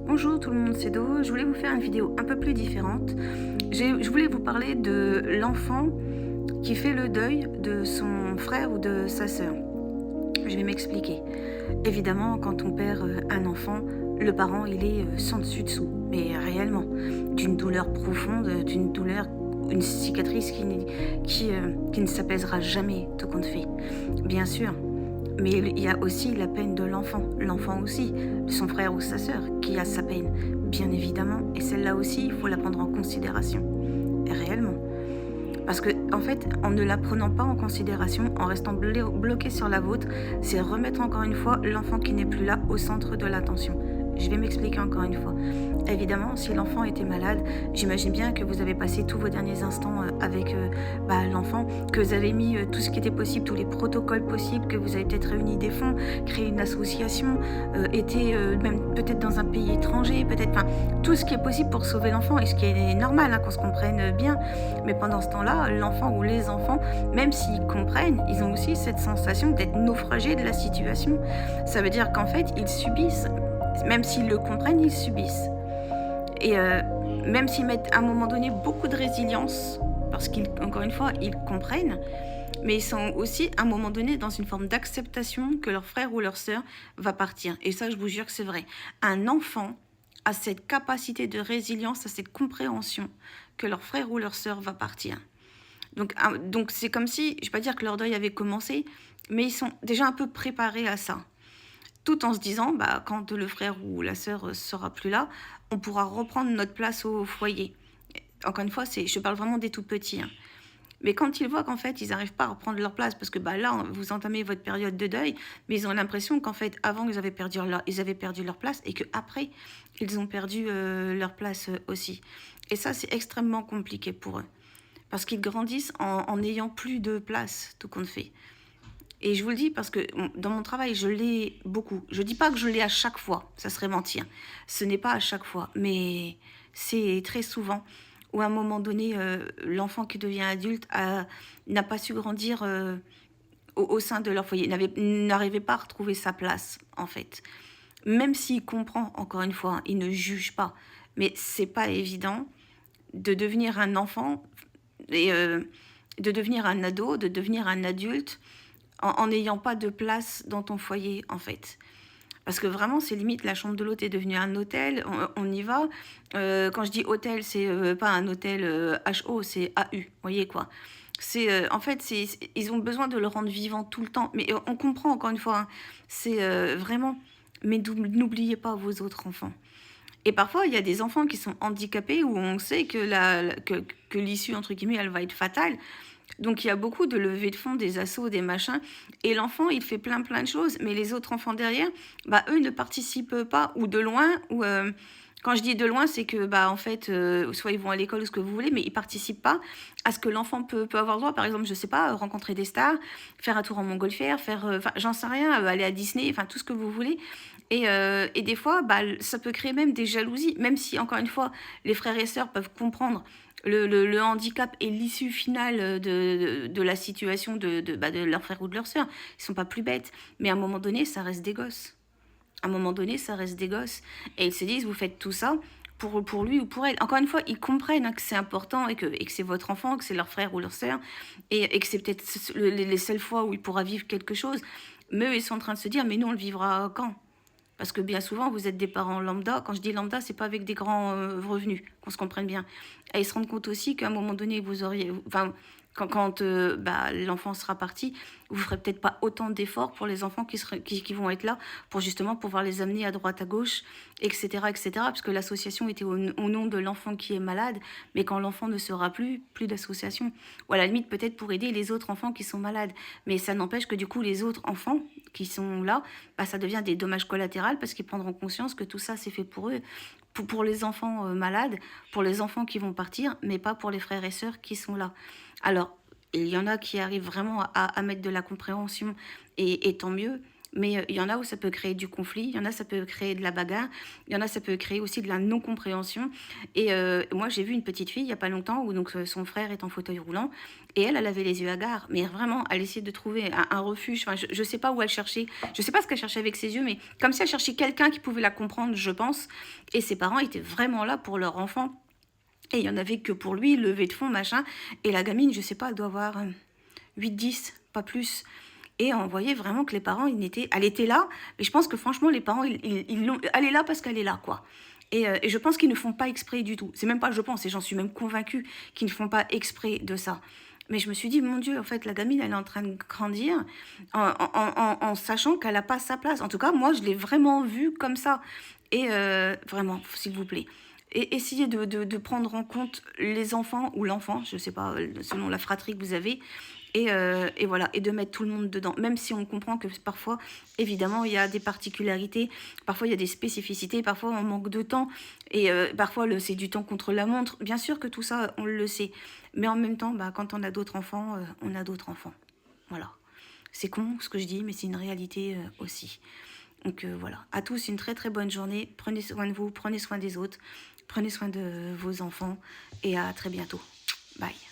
Bonjour tout le monde, c'est Do. Je voulais vous faire une vidéo un peu plus différente. Je voulais vous parler de l'enfant qui fait le deuil de son frère ou de sa sœur. Je vais m'expliquer. Évidemment, quand on perd un enfant, le parent, il est sans dessus dessous, mais réellement, d'une douleur profonde, d'une douleur, une cicatrice qui ne s'apaisera jamais, tout compte fait. Bien sûr, mais il y a aussi la peine de l'enfant aussi, de son frère ou sa sœur, qui a sa peine, bien évidemment, et celle-là aussi, il faut la prendre en considération, et réellement. Parce que, en fait, en ne la prenant pas en considération, en restant bloqué sur la vôtre, c'est remettre encore une fois l'enfant qui n'est plus là au centre de l'attention. Je vais m'expliquer encore une fois. Évidemment, si l'enfant était malade, j'imagine bien que vous avez passé tous vos derniers instants avec l'enfant, que vous avez mis tout ce qui était possible, tous les protocoles possibles, que vous avez peut-être réuni des fonds, créé une association, été même peut-être dans un pays étranger, peut-être, tout ce qui est possible pour sauver l'enfant, et ce qui est normal, qu'on se comprenne bien. Mais pendant ce temps-là, l'enfant ou les enfants, même s'ils comprennent, ils ont aussi cette sensation d'être naufragés de la situation. Ça veut dire qu'en fait, ils subissent. Même s'ils le comprennent, ils subissent. Et même s'ils mettent à un moment donné beaucoup de résilience, parce qu'encore une fois, ils comprennent, mais ils sont aussi à un moment donné dans une forme d'acceptation que leur frère ou leur sœur va partir. Et ça, je vous jure que c'est vrai. Un enfant a cette capacité de résilience, a cette compréhension que leur frère ou leur sœur va partir. Donc c'est comme si, je ne vais pas dire que leur deuil avait commencé, mais ils sont déjà un peu préparés à ça. Tout en se disant, quand le frère ou la sœur sera plus là, on pourra reprendre notre place au foyer. Encore une fois, je parle vraiment des tout petits. Mais quand ils voient qu'en fait, ils n'arrivent pas à reprendre leur place, parce que là, vous entamez votre période de deuil, mais ils ont l'impression qu'en fait, avant, ils avaient perdu leur place, et qu'après, ils ont perdu leur place aussi. Et ça, c'est extrêmement compliqué pour eux. Parce qu'ils grandissent en n'ayant plus de place, tout compte fait. Et je vous le dis parce que dans mon travail, je l'ai beaucoup. Je ne dis pas que je l'ai à chaque fois, ça serait mentir. Ce n'est pas à chaque fois, mais c'est très souvent où à un moment donné, l'enfant qui devient adulte n'a pas su grandir au sein de leur foyer, n'arrivait pas à retrouver sa place, en fait. Même s'il comprend, encore une fois, il ne juge pas. Mais c'est pas évident de devenir un enfant et de devenir un ado, de devenir un adulte en n'ayant pas de place dans ton foyer, en fait. Parce que vraiment, c'est limite, la chambre de l'hôte est devenue un hôtel, on y va. Quand je dis hôtel, c'est pas un hôtel HO, c'est AU, vous voyez quoi. En fait, ils ont besoin de le rendre vivant tout le temps. Mais on comprend, encore une fois, c'est vraiment... Mais n'oubliez pas vos autres enfants. Et parfois, il y a des enfants qui sont handicapés où on sait que l'issue, entre guillemets, elle va être fatale. Donc il y a beaucoup de levées de fonds, des assos, des machins. Et l'enfant, il fait plein de choses. Mais les autres enfants derrière, eux ne participent pas, ou de loin, ou... quand je dis de loin, c'est que, en fait, soit ils vont à l'école ou ce que vous voulez, mais ils participent pas à ce que l'enfant peut avoir droit. Par exemple, je sais pas, rencontrer des stars, faire un tour en montgolfière, j'en sais rien, aller à Disney, tout ce que vous voulez. Et des fois, ça peut créer même des jalousies, même si, encore une fois, les frères et sœurs peuvent comprendre le handicap et l'issue finale de la situation de leur frère ou de leur sœur. Ils sont pas plus bêtes. Mais à un moment donné, ça reste des gosses. À un moment donné, ça reste des gosses. Et ils se disent, vous faites tout ça pour lui ou pour elle. Encore une fois, ils comprennent que c'est important et que c'est votre enfant, que c'est leur frère ou leur sœur, et que c'est peut-être les seules fois où il pourra vivre quelque chose. Mais eux, ils sont en train de se dire, mais nous, on le vivra quand ? Parce que bien souvent, vous êtes des parents lambda. Quand je dis lambda, c'est pas avec des grands revenus, qu'on se comprenne bien. Et ils se rendent compte aussi qu'à un moment donné, vous auriez... quand l'enfant sera parti, vous ferez peut-être pas autant d'efforts pour les enfants qui vont être là, pour justement pouvoir les amener à droite, à gauche, etc., etc., parce que l'association était au nom de l'enfant qui est malade, mais quand l'enfant ne sera plus d'association. Ou à la limite, peut-être pour aider les autres enfants qui sont malades. Mais ça n'empêche que du coup, les autres enfants qui sont là, ça devient des dommages collatéraux parce qu'ils prendront conscience que tout ça, c'est fait pour eux. Pour les enfants malades, pour les enfants qui vont partir, mais pas pour les frères et sœurs qui sont là. Alors, il y en a qui arrivent vraiment à mettre de la compréhension, et tant mieux. Mais il y en a où ça peut créer du conflit, il y en a ça peut créer de la bagarre, il y en a ça peut créer aussi de la non-compréhension. Et moi j'ai vu une petite fille il n'y a pas longtemps où donc son frère est en fauteuil roulant et elle avait les yeux hagards. Mais vraiment, elle essayait de trouver un refuge. Enfin, je ne sais pas où elle cherchait, je ne sais pas ce qu'elle cherchait avec ses yeux, mais comme si elle cherchait quelqu'un qui pouvait la comprendre, je pense. Et ses parents étaient vraiment là pour leur enfant. Et il y en avait que pour lui, levé de fond, machin. Et la gamine, je sais pas, elle doit avoir 8-10, pas plus. Et on voyait vraiment que les parents, elle était là. Et je pense que franchement, les parents, elle est là parce qu'elle est là, quoi. Et je pense qu'ils ne font pas exprès du tout. C'est même pas je pense, et j'en suis même convaincue qu'ils ne font pas exprès de ça. Mais je me suis dit, mon Dieu, en fait, la gamine, elle est en train de grandir en sachant qu'elle n'a pas sa place. En tout cas, moi, je l'ai vraiment vue comme ça. Et vraiment, s'il vous plaît, et essayez de prendre en compte les enfants ou l'enfant, je ne sais pas, selon la fratrie que vous avez, et voilà, et de mettre tout le monde dedans, même si on comprend que parfois, évidemment, il y a des particularités, parfois il y a des spécificités, parfois on manque de temps, et parfois c'est du temps contre la montre, bien sûr que tout ça, on le sait, mais en même temps, bah, quand on a d'autres enfants, on a d'autres enfants, voilà. C'est con ce que je dis, mais c'est une réalité aussi. Donc voilà, à tous une très très bonne journée, prenez soin de vous, prenez soin des autres, prenez soin de vos enfants et à très bientôt. Bye.